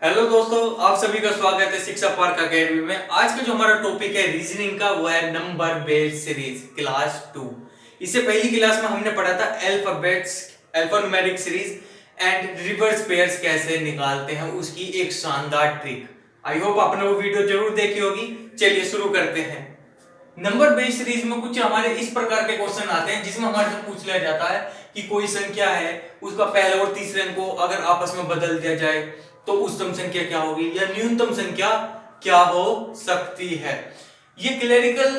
Hello दोस्तों, आप सभी का स्वागत है शिक्षा पार्क अकेडमी में। आज का जो हमारा टॉपिक है रीजनिंग का, वो है नंबर बेस्ड सीरीज क्लास 2। इससे पहली क्लास में हमने पढ़ा था alphabets, alphanumeric series and reverse pairs कैसे निकालते हैं, उसकी एक शानदार ट्रिक। आई होप आपने वो वीडियो जरूर देखी होगी। चलिए शुरू करते हैं। नंबर बेस्ड सीरीज में कुछ हमारे इस प्रकार के क्वेश्चन आते हैं जिसमें हमारे से पूछ लिया जाता है कि कोई संख्या है, उसका पहले और तीसरे अंक को अगर आपस में बदल दिया जाए तो उच्चतम संख्या क्या होगी या न्यूनतम संख्या क्या हो सकती है। ये क्लरिकल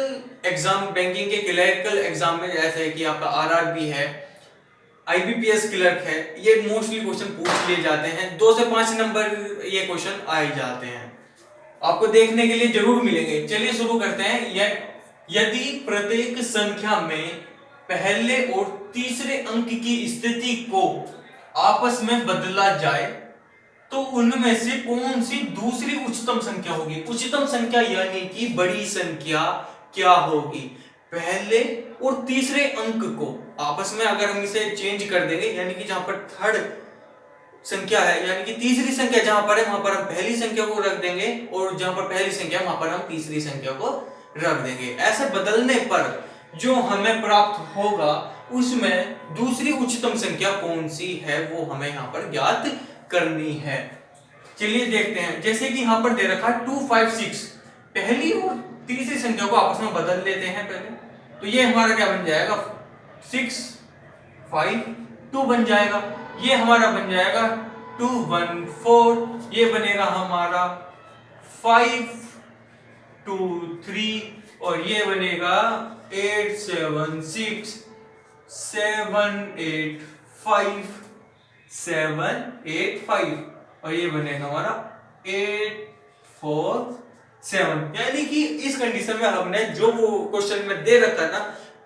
एग्जाम, बैंकिंग के क्लरिकल एग्जाम में, जैसे कि आपका आरआरबी है, आईबीपीएस क्लर्क है, ये मोस्टली क्वेश्चन पूछ लिए जाते हैं। 2 से 5 नंबर ये क्वेश्चन आ ही जाते हैं, आपको देखने के लिए जरूर मिलेंगे। चलिए शुरू करते हैं। यदि प्रत्येक संख्या में पहले और तीसरे अंक की स्थिति को आपस में बदला जाए तो उनमें से कौन सी दूसरी उच्चतम संख्या होगी। उच्चतम संख्या यानी कि बड़ी संख्या क्या होगी। पहले और तीसरे अंक को आपस में अगर हम इसे चेंज कर देंगे, यानी कि जहां पर थर्ड संख्या है, यानी कि तीसरी संख्या जहां पर है वहां पर हम पहली संख्या को रख देंगे, और जहां पर पहली संख्या वहां पर हम तीसरी संख्या को रख देंगे। ऐसे बदलने पर जो हमें प्राप्त होगा उसमें दूसरी उच्चतम संख्या कौन सी है वो हमें यहाँ पर ज्ञात करनी है। चलिए देखते हैं। जैसे कि यहाँ पर दे रखा है 2, 5, 6। पहली और तीसरी संख्या को आपस में बदल लेते हैं पहले, तो ये हमारा क्या बन जाएगा, 6, 5, 2 बन जाएगा। ये हमारा बन जाएगा 2, 1, 4। ये बनेगा हमारा 5, 2, 3, और ये बनेगा 8, 7, 6, 7, 8, 5, 7, 8, 5, और ये बनेगा हमारा 8, 4, 7। यानी कि इस कंडीशन में हमने जो वो क्वेश्चन में दे रखा ना,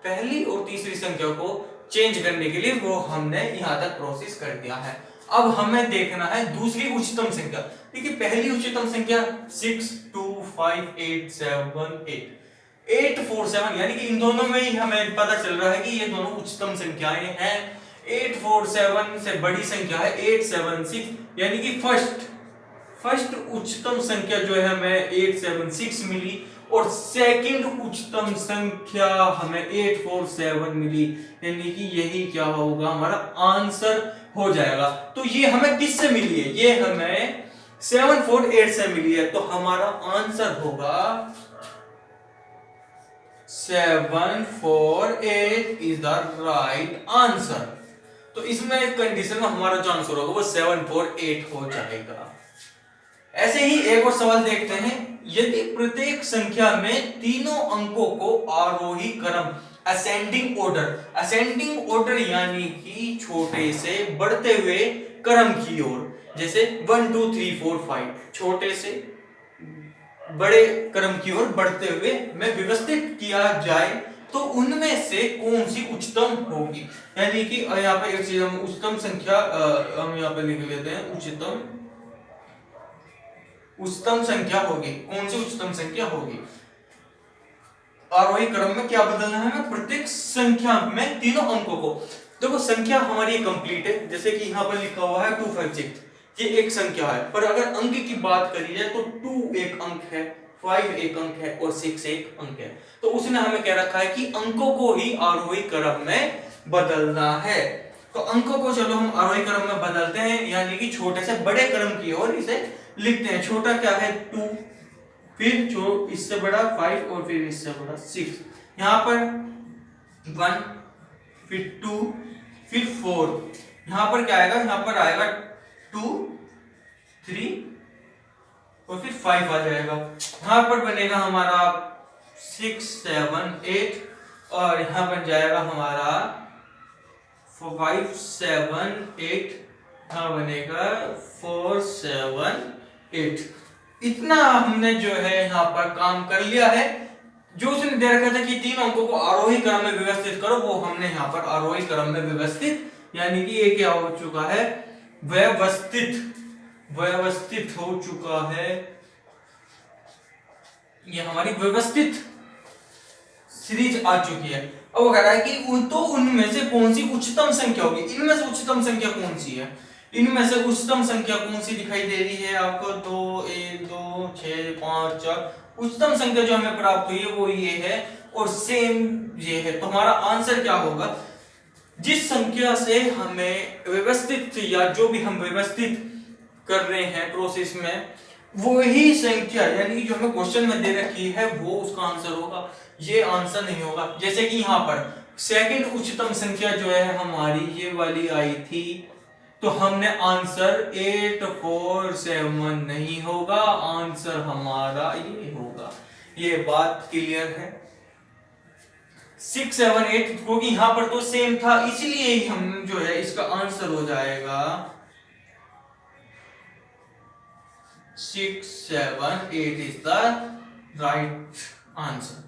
पहली और तीसरी संख्या को चेंज करने के लिए वो हमने यहां तक प्रोसेस कर दिया है। अब हमें देखना है दूसरी उच्चतम संख्या। देखिए पहली उच्चतम संख्या 6, 2, 5, 8, 7, 8, 8, 4, 7, यानी कि इन दोनों में ही हमें पता चल रहा है कि ये दोनों उच्चतम संख्याएं हैं। 8, 4, 7 से बड़ी संख्या है 8, 7, 6, यानी कि फर्स्ट उच्चतम संख्या जो है हमें 8, 7, 6 मिली, और सेकंड उच्चतम संख्या हमें 8, 4, 7 मिली, यानी कि यही क्या होगा, हमारा आंसर हो जाएगा। तो ये हमें किससे मिली है, ये हमें 7, 4, 8 से मिली है, तो हमारा आंसर होगा 7, 4, 8 इज द राइट आंसर। तो इसमें एक कंडीशन में हमारा जो आंसर होगा वो 7, 4, 8 हो जाएगा। ऐसे ही एक और सवाल देखते हैं। यदि प्रत्येक संख्या में तीनों अंकों को आरोही क्रम, असेंडिंग ऑर्डर यानी कि छोटे से बढ़ते हुए क्रम की ओर, जैसे 1, 2, 3, 4, 5, छोटे से बड़े क्रम की ओर बढ़ते हुए में व्यवस्थित किया जाए तो उनमें से कौन सी उच्चतम होगी। यानी कि यहाँ पे एक चीज हम उच्चतम संख्या हम यहाँ पे लिख लेते हैं, उच्चतम संख्या होगी। कौन सी उच्चतम संख्या होगी। आरोही क्रम में क्या बदलना है, प्रत्येक संख्या में तीनों अंकों को। देखो संख्या हमारी कंप्लीट है, जैसे कि यहाँ पर लिखा हुआ है 2, 5, 6, ये एक संख्या है, पर अगर अंक की बात करी जाए तो 2 एक अंक है, 5 एक अंक है और 6 एक अंक है। तो उसने हमें कह रखा है कि अंकों को ही आरोही क्रम में बदलना है। तो अंकों को चलो हम आरोही क्रम में बदलते हैं, यानी कि छोटे से बड़े क्रम की ओर इसे लिखते हैं। छोटा क्या है 2, फिर जो इससे बड़ा 5, और फिर इससे बड़ा 6। यहाँ पर 1, फिर 2, फिर 4। यहाँ पर क्या आएगा, यहाँ पर आएगा 2, 3 और फिर 5 आ जाएगा। यहाँ पर बनेगा हमारा 6, 7, 8, और यहाँ बन जाएगा हमारा 5, 7, 8, यहाँ बनेगा 4, 7, 8। इतना हमने जो है यहाँ पर काम कर लिया है। जो उसने दे रखा था कि तीन अंकों को आरोही क्रम में व्यवस्थित करो, वो हमने यहाँ पर आरोही क्रम में व्यवस्थित, यानी कि ये क्या हो चुका है, व्यवस्थित हो चुका है। ये हमारी व्यवस्थित सीरीज आ चुकी है। अब कह रहा है कि तो उनमें से कौन सी उच्चतम संख्या होगी, इनमें से उच्चतम संख्या कौन सी है। इनमें से उच्चतम संख्या कौन सी दिखाई दे रही है आपको? 2, 1, 2, 6, 5, 4। उच्चतम संख्या जो हमें प्राप्त हुई है वो ये है, और सेम ये है। तो हमारा आंसर क्या होगा? जिस संख्या से हमें व्यवस्थित, या जो भी हम व्यवस्थित कर रहे हैं प्रोसेस में, वो ही संख्या यानी कि जो हमें क्वेश्चन में दे रखी है वो उसका आंसर होगा। ये आंसर नहीं होगा। जैसे कि यहाँ पर सेकंड उच्चतम संख्या जो है हमारी ये वाली आई थी, तो हमने आंसर 847 नहीं होगा, आंसर हमारा ये होगा। ये बात क्लियर है? 6, 7, 8, क्योंकि यहां पर तो सेम था, इसलिए हम जो है इसका आंसर हो जाएगा 6, 7, 8 इज द राइट आंसर।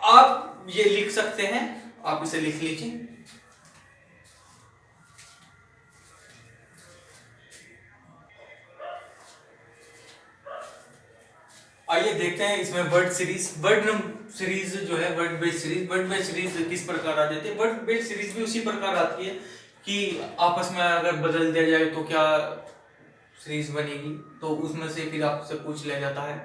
आप ये लिख सकते हैं, आप इसे लिख लीजिए। आइए देखते हैं इसमें वर्ड सीरीज जो है, वर्ड बेस्ड सीरीज किस प्रकार आ जाती है। वर्ड बेस्ड सीरीज भी उसी प्रकार आती है कि आपस में अगर बदल दिया जाए तो क्या सीरीज बनेगी। तो उसमें से फिर आपसे पूछ लिया जाता है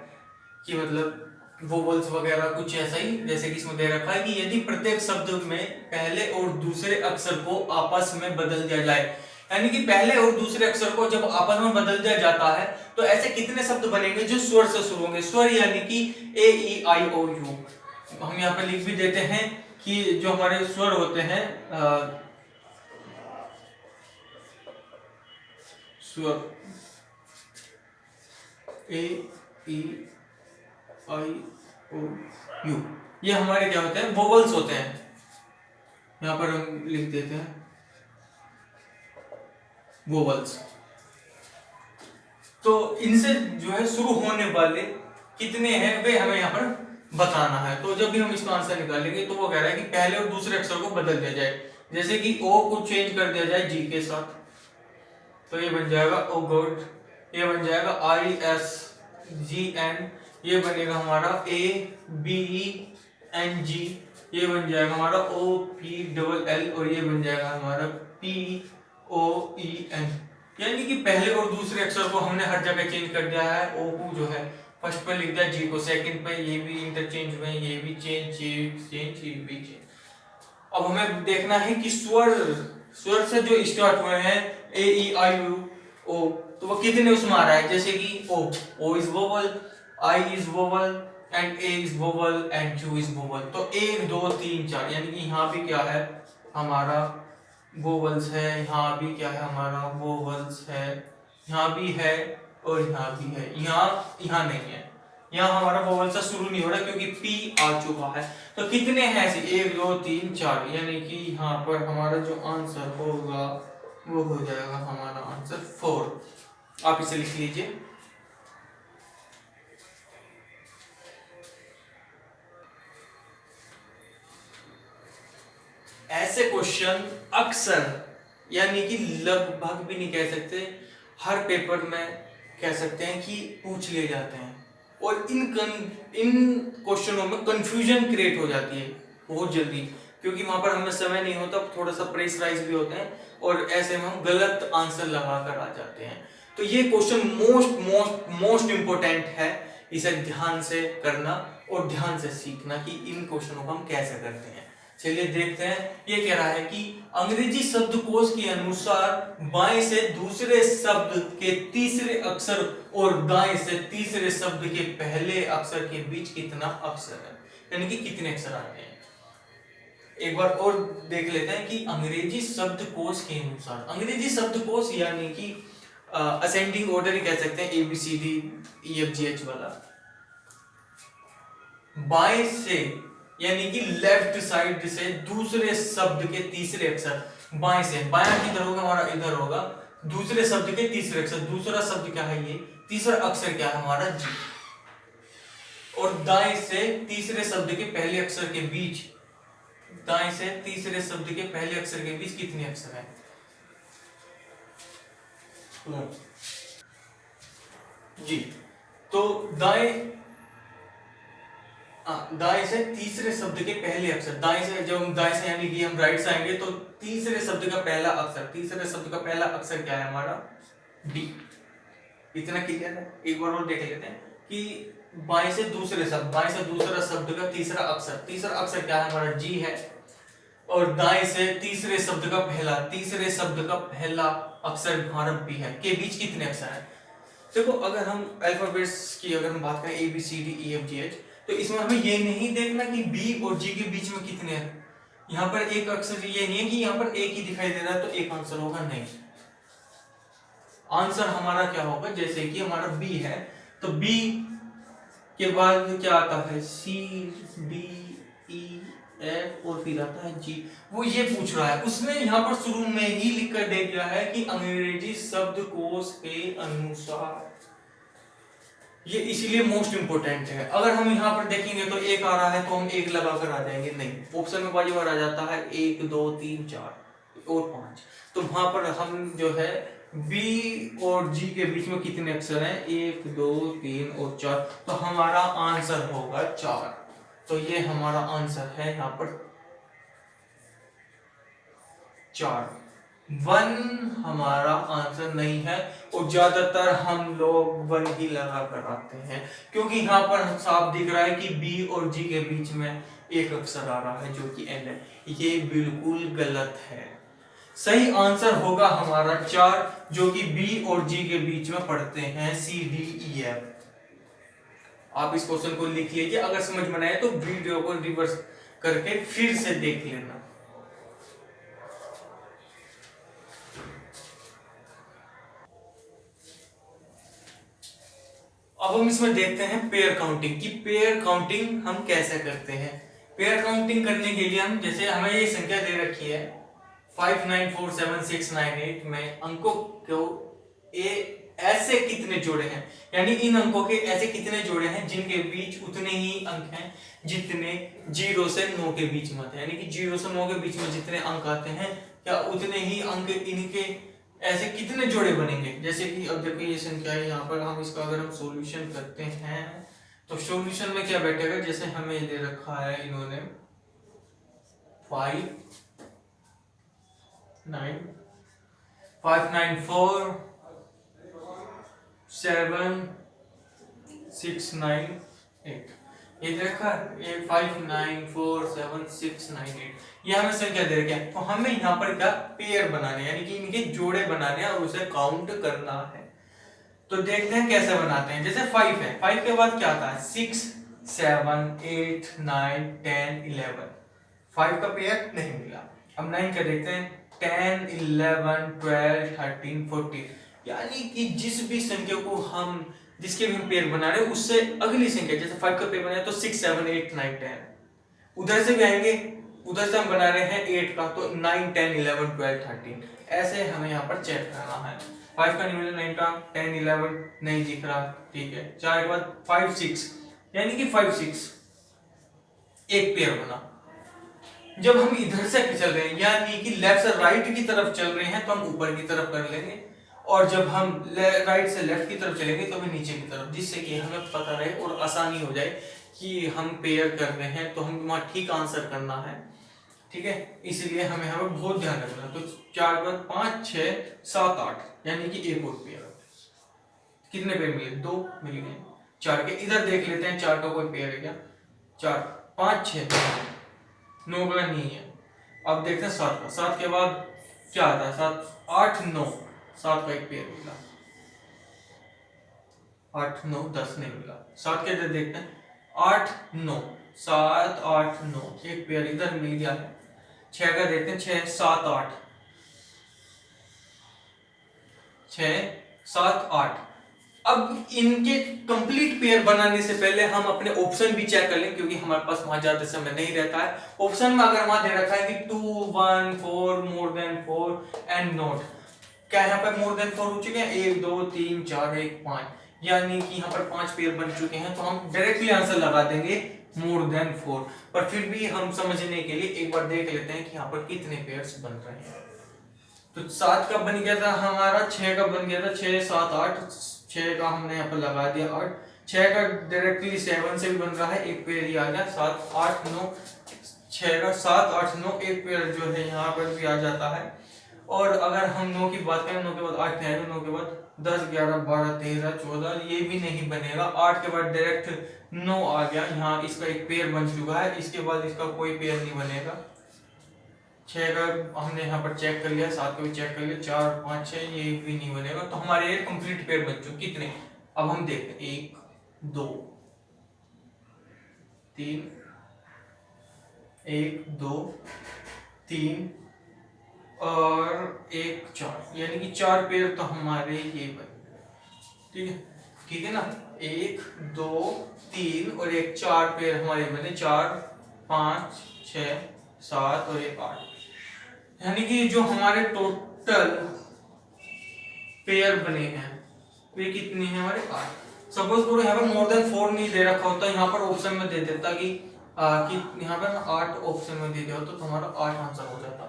कि मतलब वोवल्स वगैरह कुछ ऐसा ही, जैसे कि इसमें दे रखा है कि यदि प्रत्येक शब्द में पहले और दूसरे अक्षर को आपस में बदल दिया जाए, यानी कि पहले और दूसरे अक्षर को जब आपस में बदल दिया जाता है तो ऐसे कितने शब्द बनेंगे जो स्वर से शुरू होंगे। स्वर यानी कि ए, ई, आई, ओ, यू। हम यहाँ पर लिख भी देते हैं कि जो हमारे स्वर होते हैं, स्वर ए, ई, आई, ओ, यू, ये हमारे क्या होते हैं? वोवल्स होते हैं। यहाँ पर हम लिख देते हैं वोवल्स। तो इनसे जो है शुरू होने वाले कितने हैं वे हमें यहाँ पर बताना है। तो जब भी हम इसका आंसर निकालेंगे तो वो कह रहा है कि पहले और दूसरे अक्षर को बदल दिया जाए। जैसे कि ओ को चेंज कर दिया जाए जी के साथ, तो ये बन जाएगा ओ गॉड। ये बन जाएगा आई एस जी एन। ये बनेगा हमारा ए बी एन जी। ये बन जाएगा हमारा ओ पी डबल एल। और ये बन जाएगा हमारा पी ओ ई एन। यानी कि पहले और दूसरे अक्षर को हमने हर जगह चेंज कर दिया है। ओ को जो है फर्स्ट पे लिख दिया, जी को सेकंड पे, ये भी इंटरचेंज हुए, ये भी चेंज, ये भी चेंज। अब हमें देखना है कि स्वर से जो स्टार्ट हुए हैं ए, ई, आई, यू, ओ, तो वो कितने उसमें आ रहा है। जैसे कि O is vowel, I is vowel, and A is vowel, and U is vowel. तो 1, 2, 3, 4, यानी कि यहाँ भी क्या है हमारा वोवल्स है, यहाँ भी क्या है हमारा वोवल्स है, यहाँ भी है और यहाँ भी है। यहाँ नहीं है, यहाँ हमारा वोवल से शुरू नहीं हो रहा क्योंकि पी आ चुका है। तो कितने हैं ऐसे? 1, 2, 3, 4, यानी कि यहाँ पर हमारा जो आंसर होगा वो हो जाएगा हमारा आंसर 4। आप इसे लिख लीजिए। ऐसे क्वेश्चन अक्सर, यानी कि लगभग भी नहीं कह सकते, हर पेपर में कह सकते हैं कि पूछ लिए जाते हैं। और इन क्वेश्चनों में कंफ्यूजन क्रिएट हो जाती है बहुत जल्दी, क्योंकि वहां पर हमें समय नहीं होता, थोड़ा सा प्रेशराइज भी होते हैं और ऐसे में हम गलत आंसर लगा कर आ जाते हैं। तो ये क्वेश्चन मोस्ट इंपोर्टेंट है, इसे ध्यान से करना और ध्यान से सीखना कि इन क्वेश्चनों को हम कैसे करते हैं। चलिए देखते हैं। ये कह रहा है कि अंग्रेजी शब्दकोश के अनुसार बाएं से दूसरे शब्द के तीसरे अक्षर और दाएं से तीसरे शब्द के पहले अक्षर के बीच कितना अक्षर है, यानी कि कितने अक्षर आते हैं। एक बार और देख लेते हैं कि अंग्रेजी शब्दकोश के अनुसार, अंग्रेजी शब्दकोश यानी कि असेंडिंग ऑर्डर ही कह सकते हैं, ABCD EFGH वाला। बाएं से यानी कि लेफ्ट साइड से दूसरे शब्द के तीसरे अक्षर, बाएं से, बायां किधर होगा हमारा, इधर होगा। दूसरे शब्द के तीसरे अक्षर, दूसरा शब्द क्या है, ये तीसरा अक्षर क्या है हमारा, जी। और दाएं से तीसरे शब्द के पहले अक्षर के बीच, दाएं से तीसरे शब्द के पहले अक्षर के बीच कितने अक्षर हैं? जी। तो दाएं दाएं से तीसरे शब्द के पहले अक्षर, दाएं से, जब हम दाएं से यानी कि हम राइट से आएंगे तो तीसरे शब्द का पहला अक्षर, तीसरे शब्द का पहला अक्षर क्या है हमारा? डी। इतना क्लियर है? एक बार और देख लेते हैं कि बाएं से दूसरे शब्द, बाएं से दूसरा शब्द का तीसरा अक्षर, तीसरा अक्षर क्या है हमारा? जी है। और दाएं से तीसरे शब्द का पहला, तीसरे शब्द का पहला अक्षर हमारा बी है। के बीच कितने अक्षर हैं? देखो, अगर हम अल्फाबेट्स की अगर हम बात करें A B C D E F G H, तो इसमें हमें ये नहीं देखना कि बी और जी के बीच में कितने हैं। यहाँ पर एक अक्षर, ये नहीं है कि यहाँ पर एक ही दिखाई दे रहा है तो एक आंसर होगा, नहीं। आंसर हमारा क्या होगा? जैसे कि हमारा बी है तो बी के बाद क्या आता है? सी डी ई एफ और फिर आता है जी। वो ये पूछ रहा है, उसने यहाँ पर शुरू में ही लिख कर दे दिया है कि अंग्रेजी शब्दकोश के अनुसार। ये इसीलिए मोस्ट इंपोर्टेंट है। अगर हम यहाँ पर देखेंगे तो एक आ रहा है तो हम एक लगा कर आ जाएंगे, नहीं। ऑप्शन में बाजी बार आ जाता है 1 2 3 4 और 5, तो वहां पर हम जो है बी और जी के बीच में कितने अक्षर हैं? 1 2 3 और 4, तो हमारा आंसर होगा 4। तो ये हमारा आंसर है यहाँ पर 4। 1 हमारा आंसर नहीं है, और ज्यादातर हम लोग 1 ही लगा कर आते हैं, क्योंकि यहाँ पर साफ दिख रहा है कि बी और जी के बीच में एक अक्षर आ रहा है जो कि एन है। ये बिल्कुल गलत है। सही आंसर होगा हमारा 4, जो कि बी और जी के बीच में पढ़ते हैं, सी डी ई एफ। आप इस क्वेश्चन को लिख लीजिए, अगर समझ में आए तो वीडियो को रिवर्स करके फिर से देख लेना। अब हम इसमें देखते हैं पेयर काउंटिंग की। पेयर काउंटिंग हम कैसे करते हैं? पेयर काउंटिंग करने के लिए हम, जैसे हमें ये संख्या दे रखी है 5947 में अंकों को ऐसे कितने जोड़े हैं, यानी इन अंकों के ऐसे कितने जोड़े हैं जिनके बीच उतने ही अंक हैं जितने 0 से 9 के बीच में आते हैं, यानी कि 0 से 9 के बीच में जितने अंक आते हैं क्या उतने ही अंक इनके ऐसे कितने जोड़े बनेंगे। जैसे कि अब देखो ये संख्या है, यहाँ पर हम इसका अगर हम सॉल्यूशन करते हैं तो सॉल्यूशन में क्या बैठेगा? जैसे हमें दे रखा है इन्होंने 5 9 5 9 4 7 6 9 8, ये देखा, ये 5 9 4 7 6 9 8, ये हमें संख्या दे रखी है। तो हमें यहाँ पर क्या पेयर बनाने, यानी कि इनके जोड़े बनाने हैं और उसे काउंट करना है। तो देखते हैं कैसे बनाते हैं। जैसे 5 है, 5 के बाद क्या आता है? 6 7 8 9 10 11, 5 का पेयर नहीं मिला। अब 9 का देखते हैं, 10 11 12 13 14, यानी कि जिस भी संख्या को हम, जिसके भी हम पेयर बना रहे हैं उससे अगली संख्या, जैसे 5 का पेयर बनाया तो 6 7 8 9 10, उधर से भी आएंगे, उधर से हम बना रहे हैं 8 का तो 9 10 11 12 13, ऐसे हमें यहाँ पर चेक करना है। 5 का नहीं मिला, 9 का, 10 11 नहीं दिख रहा, ठीक है। 4 के बाद 5 6, यानी कि 5 6 एक पेयर बना। जब हम इधर से चल रहे हैं यानी कि लेफ्ट से राइट की तरफ चल रहे हैं तो हम ऊपर की तरफ कर लेंगे, और जब हम राइट से लेफ्ट की तरफ चलेंगे तो हमें नीचे की तरफ, जिससे कि हमें पता रहे और आसानी हो जाए कि हम पेयर कर रहे हैं तो हम वहां ठीक आंसर करना है, ठीक है। इसलिए हमें यहाँ पर बहुत ध्यान रखना। तो 4 बाद 5 6 7 8, यानी कि एक और पेयर। कितने पेयर मिले? 2 मिल गए। 4 के इधर देख लेते हैं 4 का कोई पेयर है क्या? 4 5 6 9 का नहीं है। अब देखते हैं 7 का। 7 के बाद क्या आता है? 7 8 9, 7 का एक पेयर मिला। 8 9 10 नहीं मिला। 7 के इधर देखते हैं 8 9, 7 8 9, एक पेयर इधर मिल गया है। 6 का देखते हैं 6 7 8, 6 7 8। अब इनके कंप्लीट पेयर बनाने से पहले हम अपने ऑप्शन भी चेक कर लें, क्योंकि हमारे पास वहां ज्यादा समय नहीं रहता है। ऑप्शन में अगर वहां दे रखा है कि 2 1 4 मोर देन 4 एंड नॉट, क्या यहाँ पर मोर देन 4 हो चुके हैं? 1 2 3 4 1 5, यानी कि यहाँ पर 5 पेयर बन चुके हैं, तो हम डायरेक्टली आंसर लगा देंगे मोर देन 4। पर फिर भी हम समझने के लिए एक बार देख लेते हैं कि यहाँ पर कितने पेयर्स बन रहे हैं। तो 7 का बन गया था हमारा, 6 का बन गया था 6 7 8, 6 का हमने यहाँ पर लगा दिया 8, 6 का डायरेक्टली 7 से भी बन रहा है, एक पेयर ही आ गया। 7 8 9, 6 का 7 8 9, एक पेयर जो है यहाँ पर भी आ जाता है। और अगर हम 9 की बात करें, 9 के बाद 8 नहीं आएगा, 9 के बाद 10 11 12 13 14, ये भी नहीं बनेगा। 8 के बाद डायरेक्ट 9 आ गया, यहाँ इसका एक पेयर बन चुका है, इसके बाद इसका कोई पेयर नहीं बनेगा। 6 का हमने यहाँ पर चेक कर लिया, 7 का भी चेक कर लिया, 4 5 6, ये भी नहीं बनेगा। तो हमारे ये कंप्लीट पेयर बन चुके कितने, अब हम देखते हैं 1 2 3, 1 2 3 और 1 4, यानी कि 4 पेयर तो हमारे ये बने। ठीक है, ठीक है ना। 1 2 3 और 1 4 पेयर हमारे बने, 4 5 6 7 और 1 8, यानी कि जो हमारे टोटल पेयर बने हैं वे कितने हैं हमारे 8। सपोज करो यहाँ पर मोर देन 4 नहीं दे रखा होता, यहाँ पर ऑप्शन में दे देता कि यहाँ पर 8 ऑप्शन में दे दिया होता तो हमारा 8 आंसर हो जाता।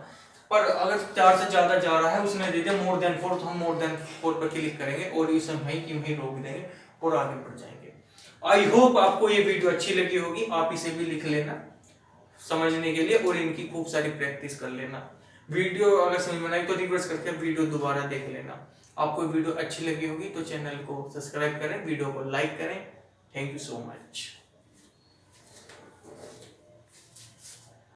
पर अगर 4 से ज्यादा जा रहा है, उसने दे दिया मोर देन 4, तो हम मोर देन 4 पर क्लिक करेंगे और इसे वहीं की वहीं रोक देंगे और आगे बढ़ जाएंगे। आई होप आपको ये वीडियो अच्छी लगी होगी, आप इसे भी लिख लेना समझने के लिए और इनकी खूब सारी प्रैक्टिस कर लेना। वीडियो अगर समझ में आई तो रिवर्स करके वीडियो दोबारा देख लेना। आपको वीडियो अच्छी लगी होगी तो चैनल को सब्सक्राइब करें, वीडियो को लाइक करें। Thank you so much.